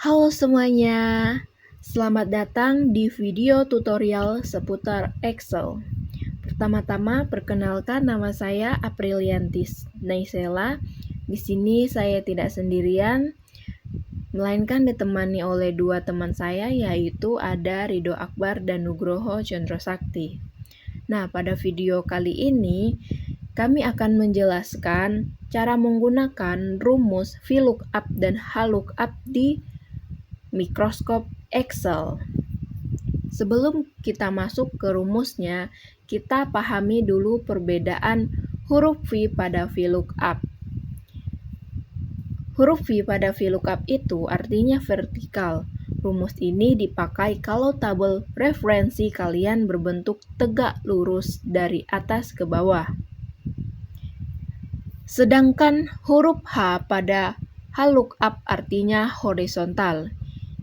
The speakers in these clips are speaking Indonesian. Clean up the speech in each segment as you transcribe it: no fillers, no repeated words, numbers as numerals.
Halo semuanya, selamat datang di video tutorial seputar Excel. Pertama-tama, perkenalkan nama saya Apriliantis Naisela. Di sini saya tidak sendirian, melainkan ditemani oleh dua teman saya, yaitu ada Ridho Akbar dan Nugroho Chandrosakti. Nah, pada video kali ini, kami akan menjelaskan cara menggunakan rumus VLOOKUP dan HLOOKUP di mikroskop Excel. Sebelum kita masuk ke rumusnya, kita pahami dulu perbedaan huruf V pada VLOOKUP. Huruf V pada VLOOKUP itu artinya vertikal. Rumus ini dipakai kalau tabel referensi kalian berbentuk tegak lurus dari atas ke bawah. Sedangkan huruf H pada HLOOKUP artinya horizontal.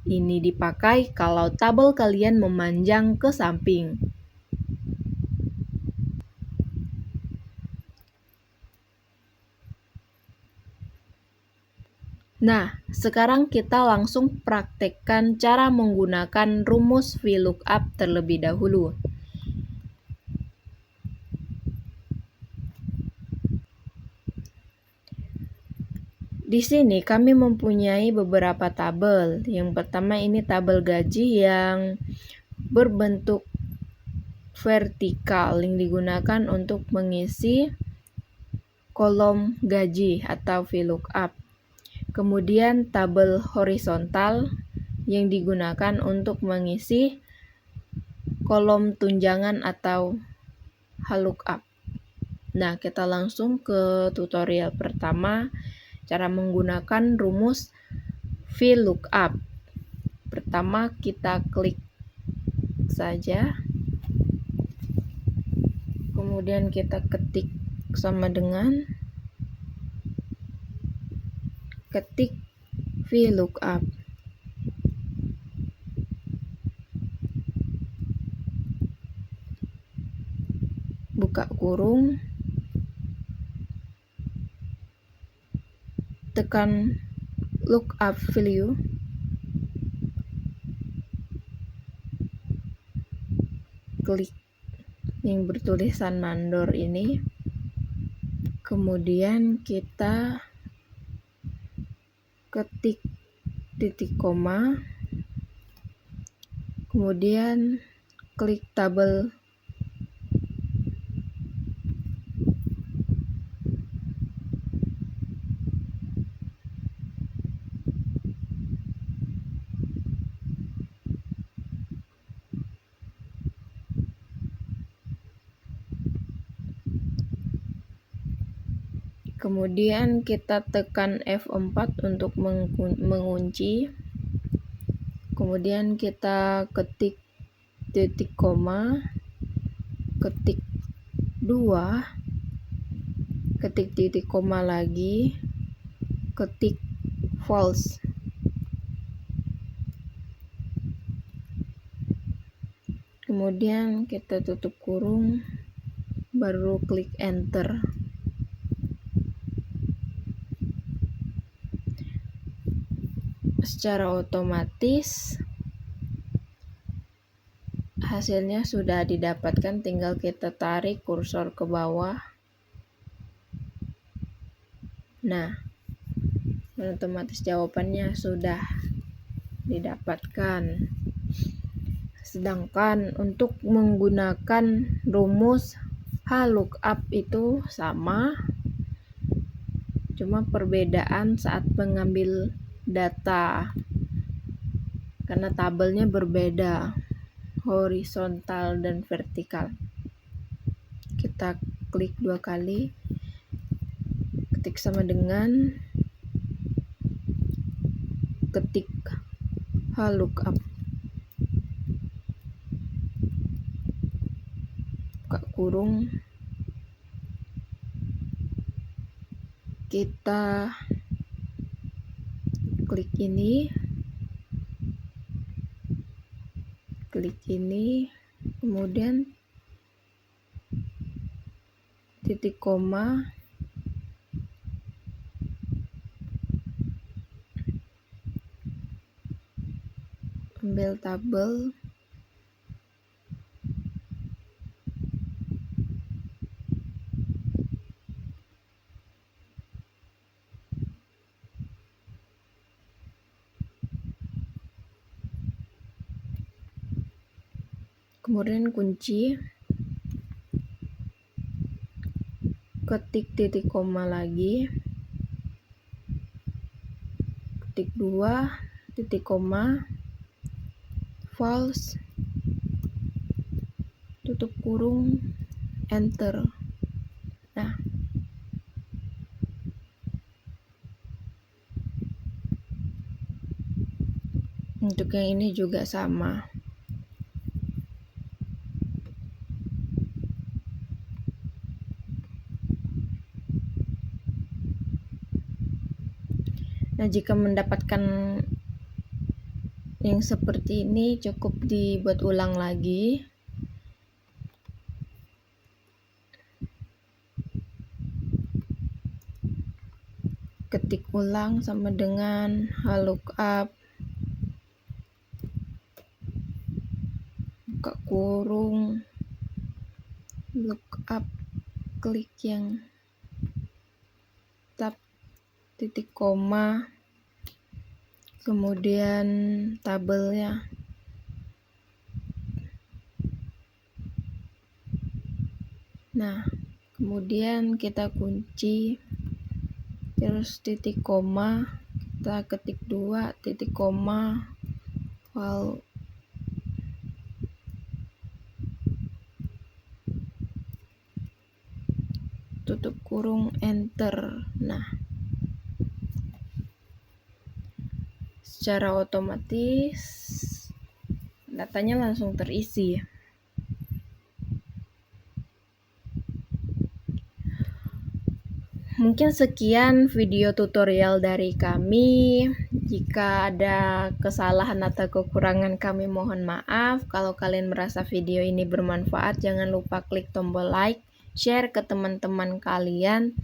Ini dipakai kalau tabel kalian memanjang ke samping. Nah, sekarang kita langsung praktekkan cara menggunakan rumus VLOOKUP terlebih dahulu. Di sini kami mempunyai beberapa tabel. Yang pertama ini tabel gaji yang berbentuk vertikal yang digunakan untuk mengisi kolom gaji atau VLOOKUP. Kemudian tabel horizontal yang digunakan untuk mengisi kolom tunjangan atau HLOOKUP. Nah, kita langsung ke tutorial pertama, cara menggunakan rumus VLOOKUP. Pertama, kita klik saja. Kemudian kita ketik sama dengan ketik VLOOKUP. Buka kurung, tekan lookup value, klik yang bertulisan mandor ini, kemudian kita ketik titik koma, kemudian klik tabel kemudian kita tekan F4 untuk mengunci, kemudian kita ketik titik koma, ketik 2, ketik titik koma lagi, ketik false. Kemudian kita tutup kurung, baru klik enter. Secara otomatis hasilnya sudah didapatkan, tinggal kita tarik kursor ke bawah. Nah, otomatis jawabannya sudah didapatkan. Sedangkan untuk menggunakan rumus HLOOKUP itu sama, cuma perbedaan saat mengambil data karena tabelnya berbeda, horizontal dan vertikal. Kita klik 2 kali, ketik sama dengan ketik HLOOKUP, buka kurung, kita klik ini, kemudian titik koma, ambil tabel. Kemudian kunci, ketik titik koma lagi, ketik 2 titik koma, false, tutup kurung, enter. Nah, untuk yang ini juga sama. Nah, jika mendapatkan yang seperti ini, cukup dibuat ulang lagi. Ketik ulang sama dengan lookup, buka kurung, lookup, klik yang tab, titik koma, kemudian tabelnya. Nah, kemudian kita kunci, terus titik koma, kita ketik 2 titik koma, lalu tutup kurung, enter. Nah, secara otomatis datanya langsung terisi. Mungkin sekian video tutorial dari kami. Jika ada kesalahan atau kekurangan, kami mohon maaf. Kalau kalian merasa video ini bermanfaat, jangan lupa klik tombol like, share ke teman-teman kalian.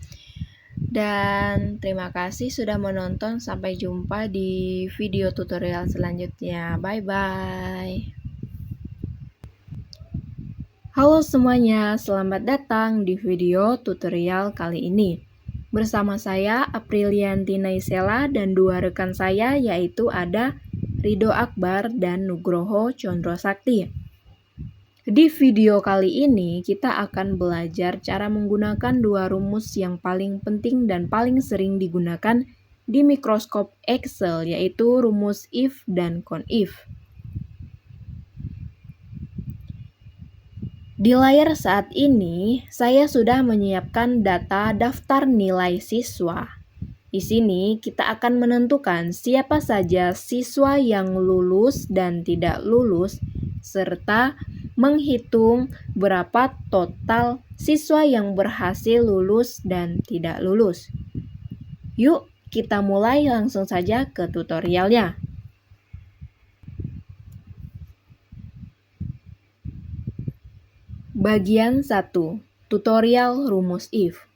Dan terima kasih sudah menonton. Sampai jumpa di video tutorial selanjutnya. Bye-bye. Halo semuanya, selamat datang di video tutorial kali ini. Bersama saya Aprilianti Naisela dan dua rekan saya, yaitu ada Ridho Akbar dan Nugroho Condro Sakti. Di video kali ini kita akan belajar cara menggunakan dua rumus yang paling penting dan paling sering digunakan di mikroskop Excel, yaitu rumus if dan conif. Di layar saat ini, saya sudah menyiapkan data daftar nilai siswa. Di sini, kita akan menentukan siapa saja siswa yang lulus dan tidak lulus, serta menghitung berapa total siswa yang berhasil lulus dan tidak lulus. Yuk, kita mulai langsung saja ke tutorialnya. Bagian 1. Tutorial rumus if.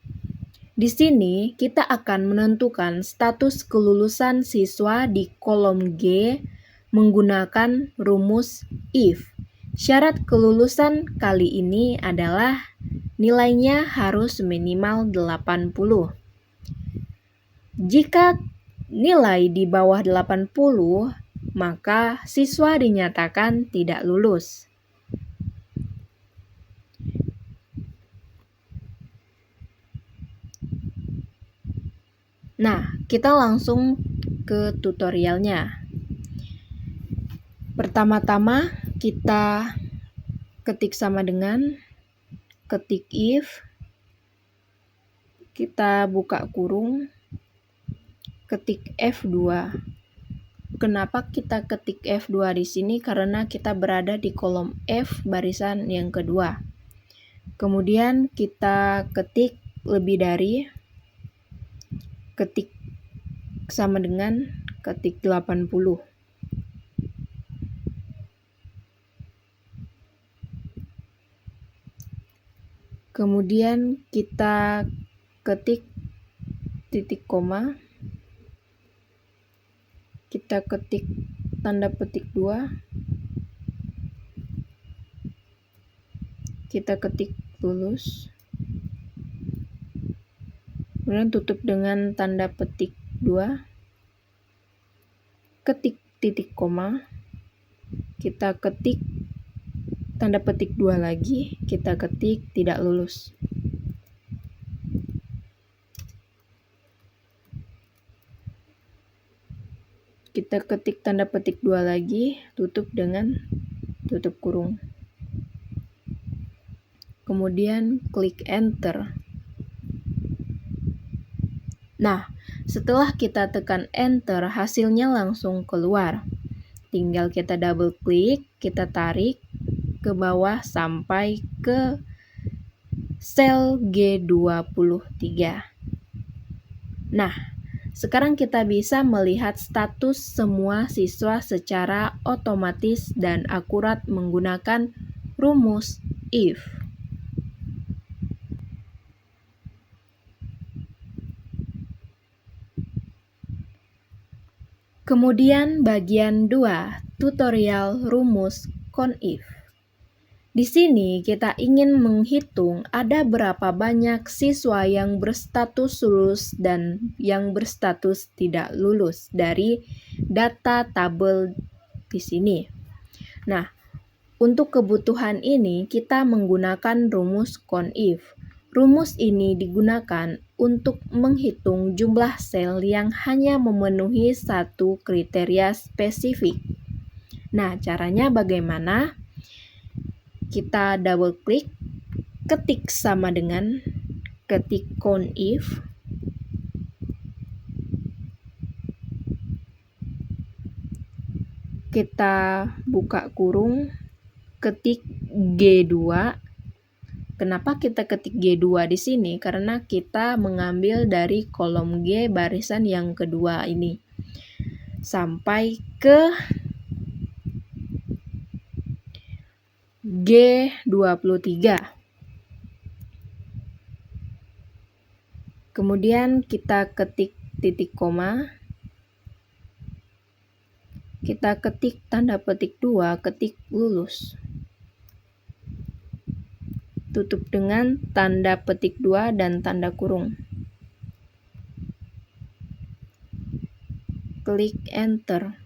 Di sini kita akan menentukan status kelulusan siswa di kolom G menggunakan rumus if. Syarat kelulusan kali ini adalah nilainya harus minimal 80. Jika nilai di bawah 80, maka siswa dinyatakan tidak lulus. Nah, kita langsung ke tutorialnya. Pertama-tama kita ketik sama dengan, ketik if, kita buka kurung, ketik F2. Kenapa kita ketik F2 di sini? Karena kita berada di kolom F barisan yang kedua. Kemudian kita ketik lebih dari, ketik sama dengan ketik 80. Kemudian kita ketik titik koma, kita ketik tanda petik 2, kita ketik lulus, kemudian tutup dengan tanda petik 2, ketik titik koma, kita ketik tanda petik 2 lagi, kita ketik tidak lulus. Kita ketik tanda petik 2 lagi, tutup dengan tutup kurung. Kemudian klik enter. Nah, setelah kita tekan enter, hasilnya langsung keluar. Tinggal kita double klik, kita tarik ke bawah sampai ke sel G23. Nah, sekarang kita bisa melihat status semua siswa secara otomatis dan akurat menggunakan rumus if. Kemudian bagian 2, tutorial rumus conif. Di sini kita ingin menghitung ada berapa banyak siswa yang berstatus lulus dan yang berstatus tidak lulus dari data tabel di sini. Nah, untuk kebutuhan ini kita menggunakan rumus conif. Rumus ini digunakan untuk menghitung jumlah sel yang hanya memenuhi satu kriteria spesifik. Nah, caranya bagaimana? Kita double klik, ketik sama dengan, ketik conif, kita buka kurung, ketik G2. Kenapa kita ketik G2 di sini? Karena kita mengambil dari kolom G barisan yang kedua ini sampai ke G23. Kemudian kita ketik titik koma, kita ketik tanda petik 2, ketik lulus. Tutup dengan tanda petik 2 dan tanda kurung. Klik enter.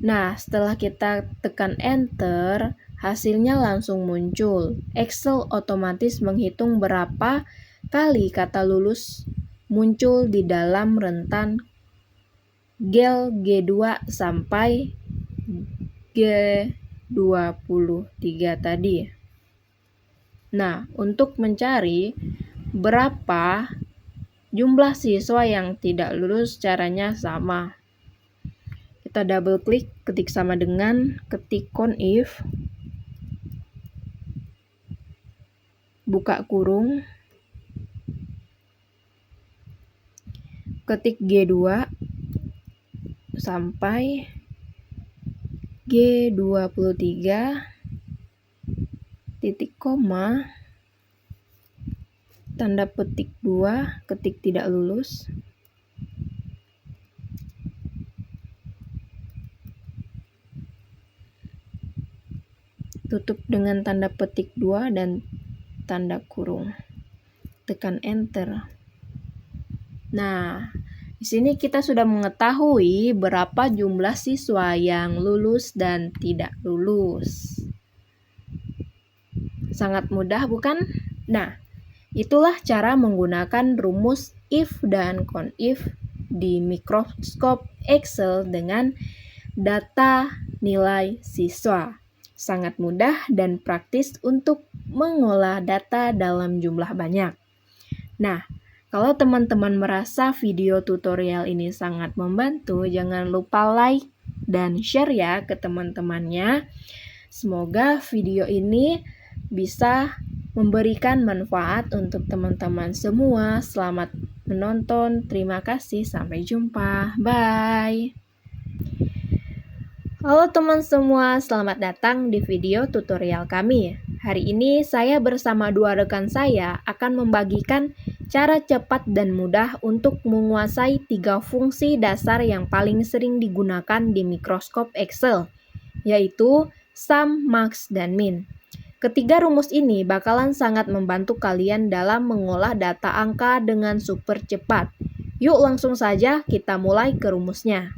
Nah, setelah kita tekan enter, hasilnya langsung muncul. Excel otomatis menghitung berapa kali kata lulus muncul di dalam rentan gel G2 sampai G23 tadi. Nah, untuk mencari berapa jumlah siswa yang tidak lulus, caranya sama. Kita double klik, ketik sama dengan, ketik conif, buka kurung, ketik G2 sampai G23, titik koma, tanda petik 2, ketik tidak lulus. Tutup dengan tanda petik 2 dan tanda kurung. Tekan enter. Nah, di sini kita sudah mengetahui berapa jumlah siswa yang lulus dan tidak lulus. Sangat mudah, bukan? Nah, itulah cara menggunakan rumus if dan conif di Microsoft Excel dengan data nilai siswa. Sangat mudah dan praktis untuk mengolah data dalam jumlah banyak. Nah, kalau teman-teman merasa video tutorial ini sangat membantu, jangan lupa like dan share ya ke teman-temannya. Semoga video ini bisa memberikan manfaat untuk teman-teman semua. Selamat menonton, terima kasih, sampai jumpa, bye. Halo teman semua, selamat datang di video tutorial kami. Hari ini saya bersama dua rekan saya akan membagikan cara cepat dan mudah untuk menguasai 3 fungsi dasar yang paling sering digunakan di mikroskop Excel, yaitu sum, max, dan min. Ketiga rumus ini bakalan sangat membantu kalian dalam mengolah data angka dengan super cepat. Yuk langsung saja kita mulai ke rumusnya.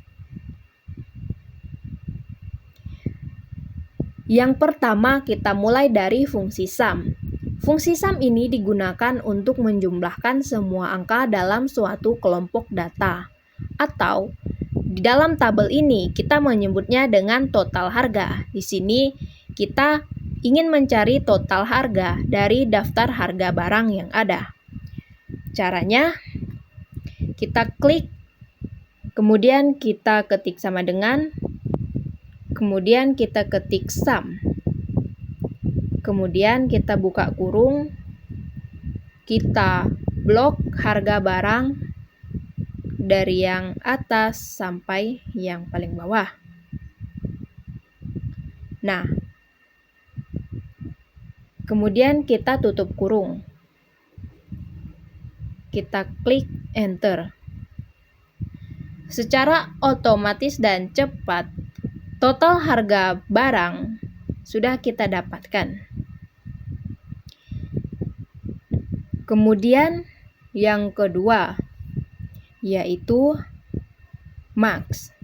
Yang pertama kita mulai dari fungsi sum. Fungsi sum ini digunakan untuk menjumlahkan semua angka dalam suatu kelompok data. Atau di dalam tabel ini kita menyebutnya dengan total harga. Di sini kita ingin mencari total harga dari daftar harga barang yang ada. Caranya kita klik, kemudian kita ketik sama dengan, kemudian kita ketik sum. Kemudian kita buka kurung, kita blok harga barang dari yang atas sampai yang paling bawah. Nah, kemudian kita tutup kurung. Kita klik enter. Secara otomatis dan cepat, total harga barang sudah kita dapatkan. Kemudian yang kedua, yaitu max.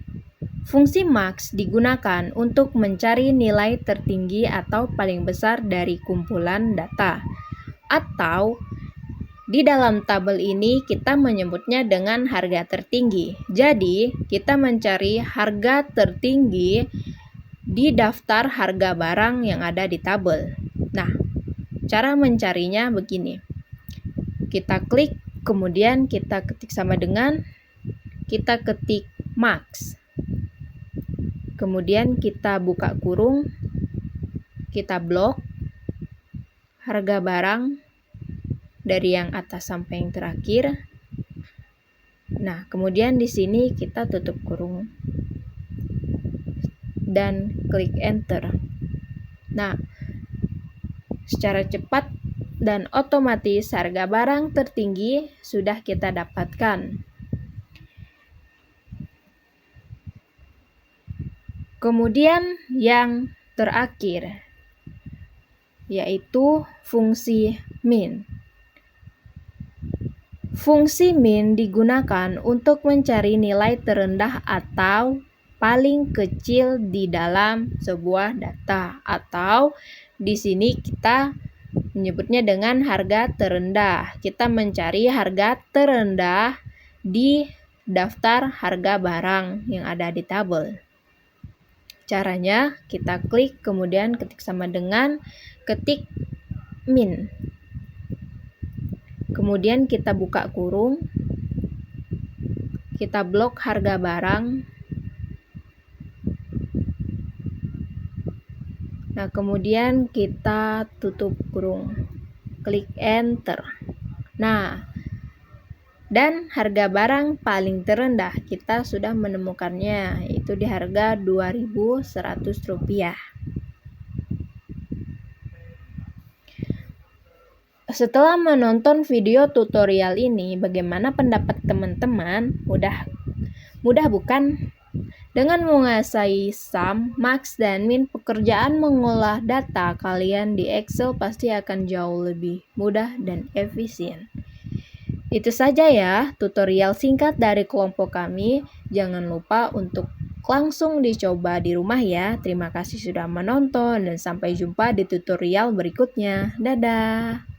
Fungsi max digunakan untuk mencari nilai tertinggi atau paling besar dari kumpulan data. Atau di dalam tabel ini kita menyebutnya dengan harga tertinggi. Jadi, kita mencari harga tertinggi di daftar harga barang yang ada di tabel. Nah, cara mencarinya begini. Kita klik, kemudian kita ketik sama dengan, kita ketik max. Kemudian kita buka kurung, kita blok harga barang dari yang atas sampai yang terakhir. Nah, kemudian di sini kita tutup kurung dan klik enter. Nah, secara cepat dan otomatis harga barang tertinggi sudah kita dapatkan. Kemudian yang terakhir, yaitu fungsi min. Fungsi min digunakan untuk mencari nilai terendah atau paling kecil di dalam sebuah data, atau di sini kita menyebutnya dengan harga terendah. Kita mencari harga terendah di daftar harga barang yang ada di tabel. Caranya kita klik, kemudian ketik sama dengan, ketik min. Kemudian kita buka kurung, kita blok harga barang. Nah, kemudian kita tutup kurung, klik enter. Nah, dan harga barang paling terendah kita sudah menemukannya, yaitu di harga Rp2.100. Setelah menonton video tutorial ini, bagaimana pendapat teman-teman? Mudah bukan? Dengan menguasai sum, max, dan min, pekerjaan mengolah data kalian di Excel pasti akan jauh lebih mudah dan efisien. Itu saja ya, tutorial singkat dari kelompok kami. Jangan lupa untuk langsung dicoba di rumah ya. Terima kasih sudah menonton dan sampai jumpa di tutorial berikutnya. Dadah!